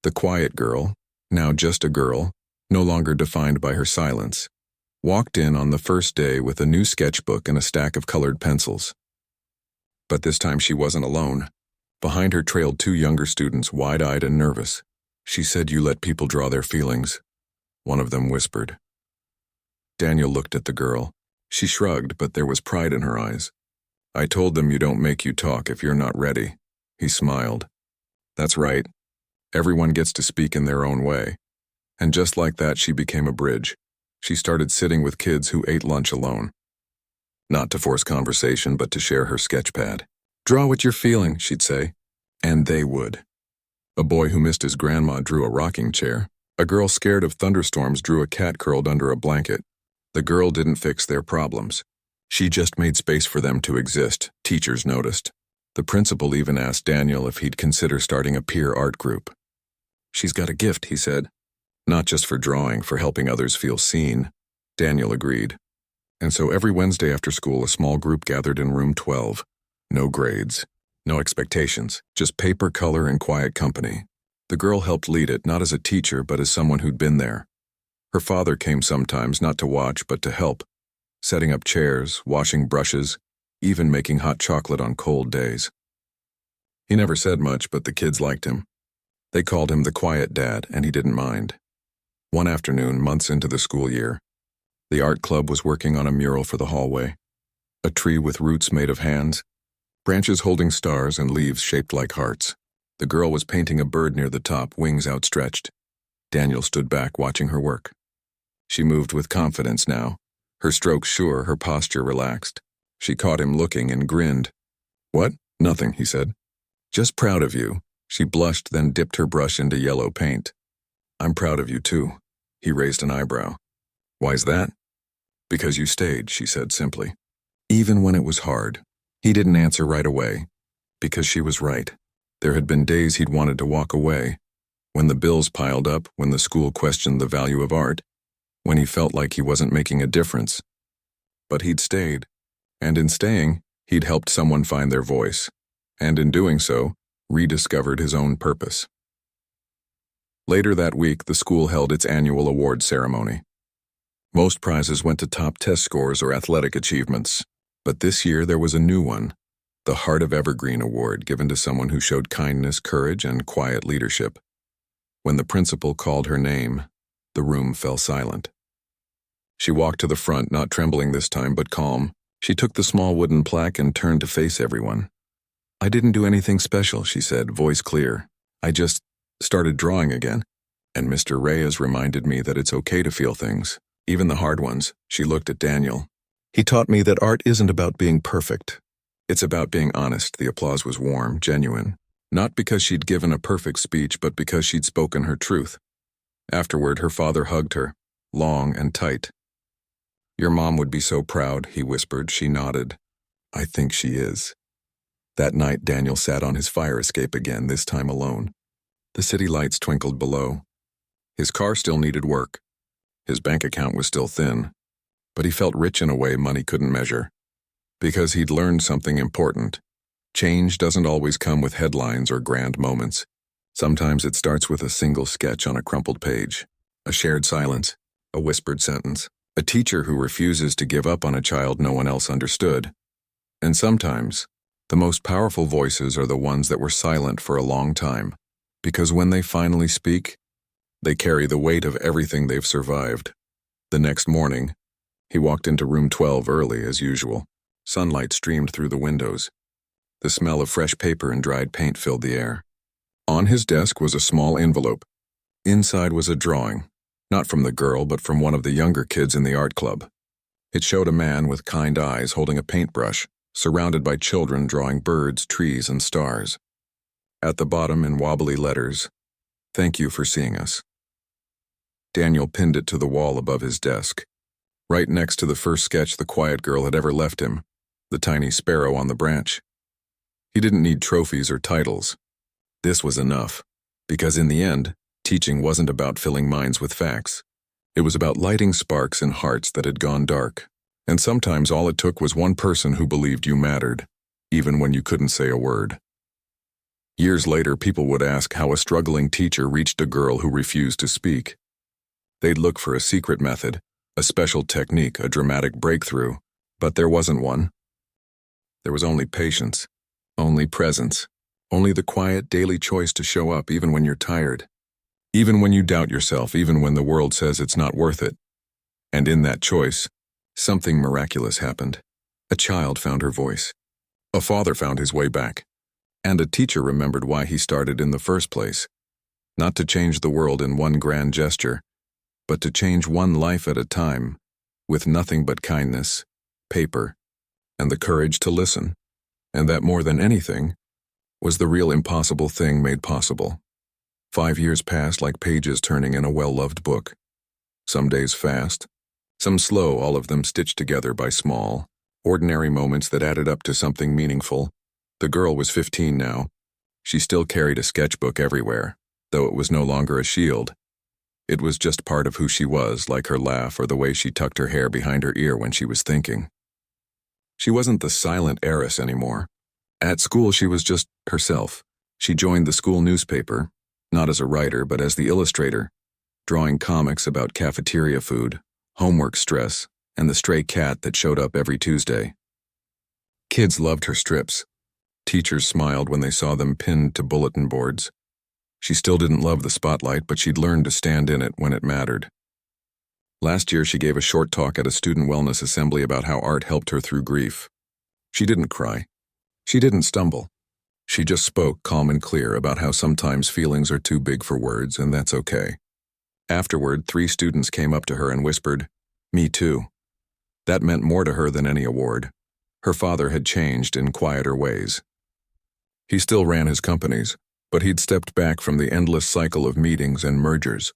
The quiet girl, now just a girl, no longer defined by her silence, walked in on the first day with a new sketchbook and a stack of colored pencils. But this time she wasn't alone. Behind her trailed two younger students, wide-eyed and nervous. She said, "You let people draw their feelings," one of them whispered. Daniel looked at the girl. She shrugged, but there was pride in her eyes. "I told them you don't make you talk if you're not ready." He smiled. "That's right. Everyone gets to speak in their own way." And just like that, she became a bridge. She started sitting with kids who ate lunch alone. Not to force conversation, but to share her sketch pad. "Draw what you're feeling," she'd say. And they would. A boy who missed his grandma drew a rocking chair. A girl scared of thunderstorms drew a cat curled under a blanket. The girl didn't fix their problems. She just made space for them to exist. Teachers noticed. The principal even asked Daniel if he'd consider starting a peer art group. "She's got a gift," he said. "Not just for drawing, for helping others feel seen." Daniel agreed. And so every Wednesday after school, a small group gathered in room 12. No grades, no expectations, just paper, color, and quiet company. The girl helped lead it, not as a teacher, but as someone who'd been there. Her father came sometimes, not to watch, but to help, setting up chairs, washing brushes, even making hot chocolate on cold days. He never said much, but the kids liked him. They called him the quiet dad, and he didn't mind. One afternoon, months into the school year, the art club was working on a mural for the hallway. A tree with roots made of hands, branches holding stars and leaves shaped like hearts. The girl was painting a bird near the top, wings outstretched. Daniel stood back, watching her work. She moved with confidence now, her strokes sure, her posture relaxed. She caught him looking and grinned. "What? Nothing," he said. "Just proud of you." She blushed, then dipped her brush into yellow paint. "I'm proud of you too." He raised an eyebrow. "Why's that?" "Because you stayed," she said simply. Even when it was hard. He didn't answer right away. Because she was right. There had been days he'd wanted to walk away. When the bills piled up, when the school questioned the value of art, when he felt like he wasn't making a difference. But he'd stayed. And in staying, he'd helped someone find their voice. And in doing so, rediscovered his own purpose. Later that week, the school held its annual award ceremony. Most prizes went to top test scores or athletic achievements. But this year there was a new one, the Heart of Evergreen Award, given to someone who showed kindness, courage, and quiet leadership. When the principal called her name, the room fell silent. She walked to the front, not trembling this time, but calm. She took the small wooden plaque and turned to face everyone. "I didn't do anything special," she said, voice clear. "I just started drawing again. And Mr. Reyes reminded me that it's okay to feel things, even the hard ones." She looked at Daniel. "He taught me that art isn't about being perfect. It's about being honest." The applause was warm, genuine. Not because she'd given a perfect speech, but because she'd spoken her truth. Afterward, her father hugged her, long and tight. "Your mom would be so proud," he whispered. She nodded. "I think she is." That night, Daniel sat on his fire escape again, this time alone. The city lights twinkled below. His car still needed work. His bank account was still thin. But he felt rich in a way money couldn't measure. Because he'd learned something important. Change doesn't always come with headlines or grand moments. Sometimes it starts with a single sketch on a crumpled page, a shared silence, a whispered sentence, a teacher who refuses to give up on a child no one else understood. And sometimes, the most powerful voices are the ones that were silent for a long time, because when they finally speak, they carry the weight of everything they've survived. The next morning, he walked into room 12 early, as usual. Sunlight streamed through the windows. The smell of fresh paper and dried paint filled the air. On his desk was a small envelope. Inside was a drawing, not from the girl, but from one of the younger kids in the art club. It showed a man with kind eyes holding a paintbrush, surrounded by children drawing birds, trees, and stars. At the bottom, in wobbly letters, "Thank you for seeing us." Daniel pinned it to the wall above his desk. Right next to the first sketch the quiet girl had ever left him, the tiny sparrow on the branch. He didn't need trophies or titles. This was enough, because in the end, teaching wasn't about filling minds with facts. It was about lighting sparks in hearts that had gone dark. And sometimes all it took was one person who believed you mattered, even when you couldn't say a word. Years later, people would ask how a struggling teacher reached a girl who refused to speak. They'd look for a secret method, a special technique, a dramatic breakthrough, but there wasn't one. There was only patience, Only presence. Only the quiet daily choice to show up even when you're tired. Even when you doubt yourself, even when the world says it's not worth it. And in that choice, something miraculous happened. A child found her voice. A father found his way back. And a teacher remembered why he started in the first place. Not to change the world in one grand gesture, but to change one life at a time, with nothing but kindness, paper, and the courage to listen. And that more than anything, was the real impossible thing made possible. 5 years passed like pages turning in a well-loved book. Some days fast, some slow, all of them stitched together by small, ordinary moments that added up to something meaningful. The girl was 15 now. She still carried a sketchbook everywhere, though it was no longer a shield. It was just part of who she was, like her laugh or the way she tucked her hair behind her ear when she was thinking. She wasn't the silent heiress anymore. At school, she was just herself. She joined the school newspaper, not as a writer, but as the illustrator, drawing comics about cafeteria food, homework stress, and the stray cat that showed up every Tuesday. Kids loved her strips. Teachers smiled when they saw them pinned to bulletin boards. She still didn't love the spotlight, but she'd learned to stand in it when it mattered. Last year, she gave a short talk at a student wellness assembly about how art helped her through grief. She didn't cry. She didn't stumble. She just spoke calm and clear about how sometimes feelings are too big for words, and that's okay. Afterward, 3 students came up to her and whispered, "Me too." That meant more to her than any award. Her father had changed in quieter ways. He still ran his companies, but he'd stepped back from the endless cycle of meetings and mergers.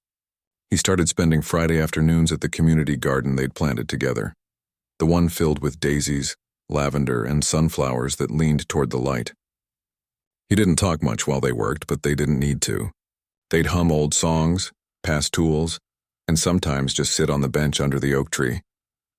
He started spending Friday afternoons at the community garden they'd planted together, the one filled with daisies, lavender, and sunflowers that leaned toward the light. He didn't talk much while they worked, but they didn't need to. They'd hum old songs, pass tools, and sometimes just sit on the bench under the oak tree,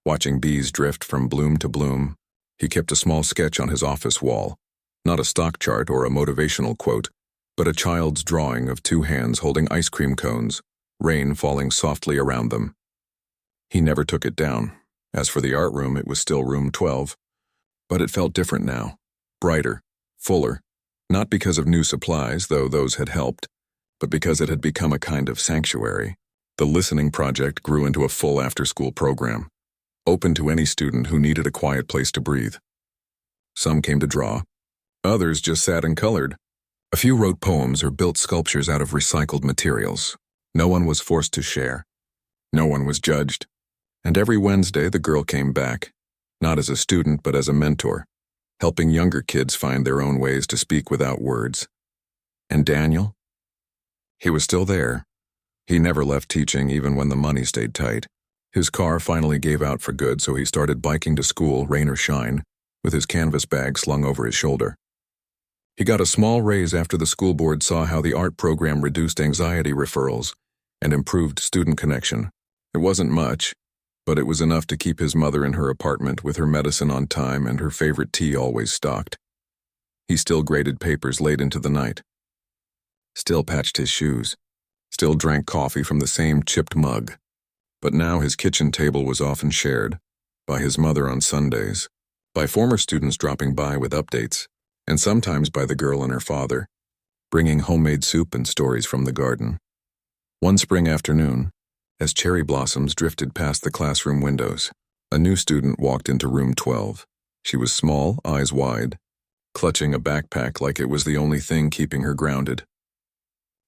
watching bees drift from bloom to bloom. He kept a small sketch on his office wall, not a stock chart or a motivational quote, but a child's drawing of 2 hands holding ice cream cones, rain falling softly around them. He never took it down. As for the art room, it was still room 12. But it felt different now, brighter, fuller, not because of new supplies, though those had helped, but because it had become a kind of sanctuary. The listening project grew into a full after-school program, open to any student who needed a quiet place to breathe. Some came to draw. Others just sat and colored. A few wrote poems or built sculptures out of recycled materials. No one was forced to share. No one was judged. And every Wednesday, the girl came back, not as a student, but as a mentor, helping younger kids find their own ways to speak without words. And Daniel? He was still there. He never left teaching, even when the money stayed tight. His car finally gave out for good, so he started biking to school, rain or shine, with his canvas bag slung over his shoulder. He got a small raise after the school board saw how the art program reduced anxiety referrals and improved student connection. It wasn't much, but it was enough to keep his mother in her apartment with her medicine on time and her favorite tea always stocked. He still graded papers late into the night, still patched his shoes, still drank coffee from the same chipped mug. But now his kitchen table was often shared, by his mother on Sundays, by former students dropping by with updates, and sometimes by the girl and her father, bringing homemade soup and stories from the garden. One spring afternoon, as cherry blossoms drifted past the classroom windows, a new student walked into room 12. She was small, eyes wide, clutching a backpack like it was the only thing keeping her grounded.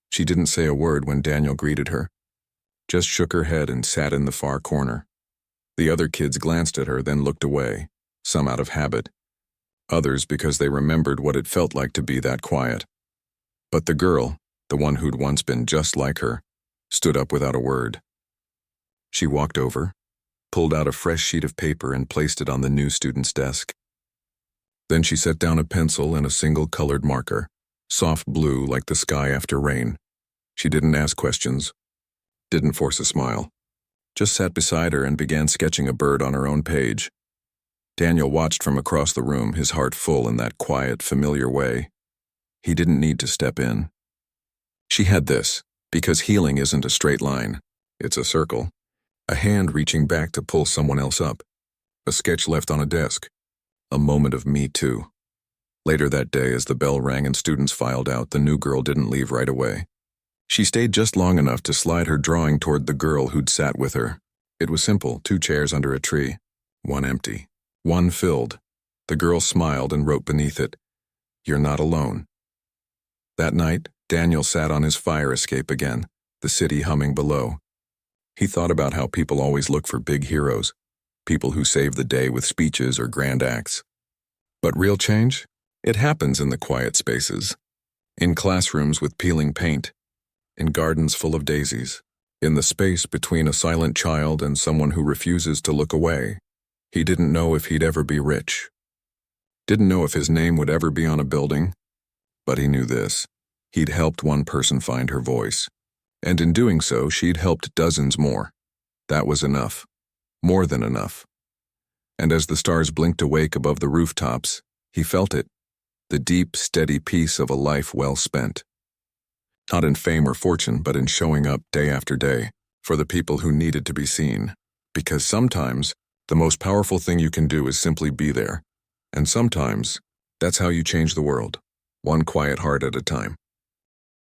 She didn't say a word when Daniel greeted her, just shook her head and sat in the far corner. The other kids glanced at her, then looked away, some out of habit, others because they remembered what it felt like to be that quiet. But the girl, the one who'd once been just like her, stood up without a word. She walked over, pulled out a fresh sheet of paper and placed it on the new student's desk. Then she set down a pencil and a single-colored marker, soft blue like the sky after rain. She didn't ask questions, didn't force a smile, just sat beside her and began sketching a bird on her own page. Daniel watched from across the room, his heart full in that quiet, familiar way. He didn't need to step in. She had this, because healing isn't a straight line. It's a circle. A hand reaching back to pull someone else up. A sketch left on a desk. A moment of me too. Later that day, as the bell rang and students filed out, the new girl didn't leave right away. She stayed just long enough to slide her drawing toward the girl who'd sat with her. It was simple, 2 chairs under a tree, one empty, one filled. The girl smiled and wrote beneath it, "You're not alone." That night, Daniel sat on his fire escape again, the city humming below. He thought about how people always look for big heroes, people who save the day with speeches or grand acts. But real change? It happens in the quiet spaces, in classrooms with peeling paint, in gardens full of daisies, in the space between a silent child and someone who refuses to look away. He didn't know if he'd ever be rich. Didn't know if his name would ever be on a building. But he knew this. He'd helped one person find her voice. And in doing so, she'd helped dozens more. That was enough. More than enough. And as the stars blinked awake above the rooftops, he felt it. The deep, steady peace of a life well spent. Not in fame or fortune, but in showing up day after day for the people who needed to be seen. Because sometimes, the most powerful thing you can do is simply be there. And sometimes, that's how you change the world, one quiet heart at a time.